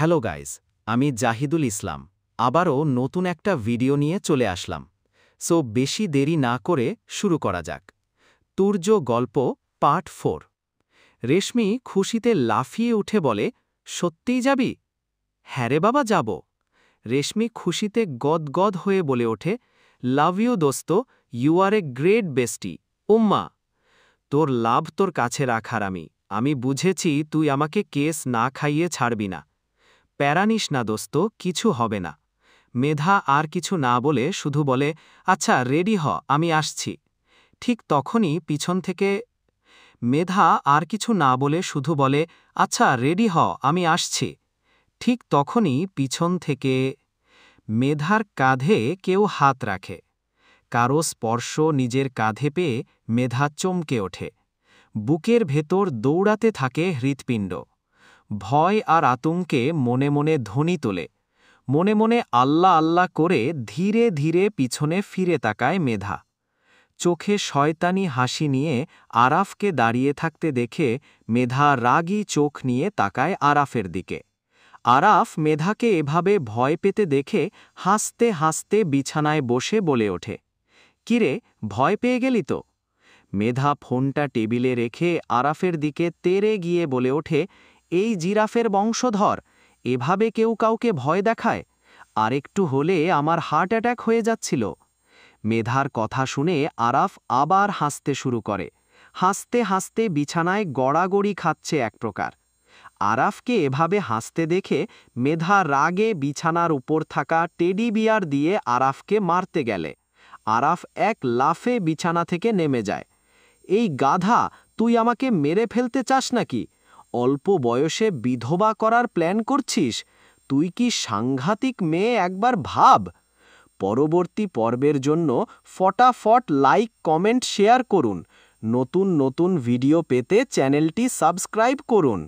Hello guys, আমি জাহিদুল ইসলাম আবারও নতুন একটা ভিডিও নিয়ে চলে আসলাম। সো বেশি দেরি না করে শুরু করা যাক। তুর্য গল্প পার্ট 4। রেশমি খুশিতে লাফিয়ে উঠে বলে, সত্যিই যাবি? হ্যাঁ রে বাবা, যাব। রেশমি খুশিতে গদগদ হয়ে বলে ওঠে, লাভ ইউ দোস্ত, you are a great bestie. উম্মা, তোর লাভ তোর কাছে রাখার আমি বুঝেছি তুই আমাকে কেস না খাইয়ে ছাড়বি না। প্যারা নিস না দোস্ত, কিছু হবে না। মেধা আর কিছু না বলে শুধু বলে, আচ্ছা রেডি হ, আমি আসছি। ঠিক তখনই পিছন থেকে মেধা আর কিছু না বলে শুধু বলে, আচ্ছা রেডি হ, আমি আসছি। ঠিক তখনই পিছন থেকে মেধার কাঁধে কেউ হাত রাখে। কারো স্পর্শ নিজের কাঁধে পেয়ে মেধা চমকে ওঠে। বুকের ভেতর দৌড়াতে থাকে হৃৎপিণ্ড। ভয় আর আতঙ্কে মনে মনে ধ্বনি তোলে। মনে মনে আল্লাহ আল্লাহ করে ধীরে ধীরে পিছনে ফিরে তাকায় মেধা। চোখে শয়তানি হাসি নিয়ে আরাফকে দাঁড়িয়ে থাকতে দেখে মেধা রাগী চোখ নিয়ে তাকায় আরাফের দিকে। আরাফ মেধাকে এভাবে ভয় পেতে দেখে হাসতে হাসতে বিছানায় বসে বলে ওঠে, কিরে, ভয় পেয়ে গেলি তো? মেধা ফোনটা টেবিলে রেখে আরাফের দিকে তেড়ে গিয়ে বলে ওঠে, এই জিরাফের বংশধর, এভাবে কেউ কাউকে ভয় দেখায়? আরেকটু হলে আমার হার্ট অ্যাটাক হয়ে যাচ্ছিল। মেধার কথা শুনে আরাফ আবার হাসতে শুরু করে। হাসতে হাসতে বিছানায় গড়াগড়ি খাচ্ছে এক প্রকার। আরাফকে এভাবে হাসতে দেখে মেধা রাগে বিছানার উপর থাকা টেডি বিয়ার দিয়ে আরাফকে মারতে গেলে আরাফ এক লাফে বিছানা থেকে নেমে যায়। এই গাধা, তুই আমাকে মেরে ফেলতে চাস নাকি? অল্প বয়সে বিধবা করার প্ল্যান করছিস? তুই কি সাংঘাতিক মেয়ে, একবার ভাব। পরবর্তী পর্বের জন্য ফটাফট লাইক, কমেন্ট, শেয়ার করুন। নতুন নতুন ভিডিও পেতে চ্যানেলটি সাবস্ক্রাইব করুন।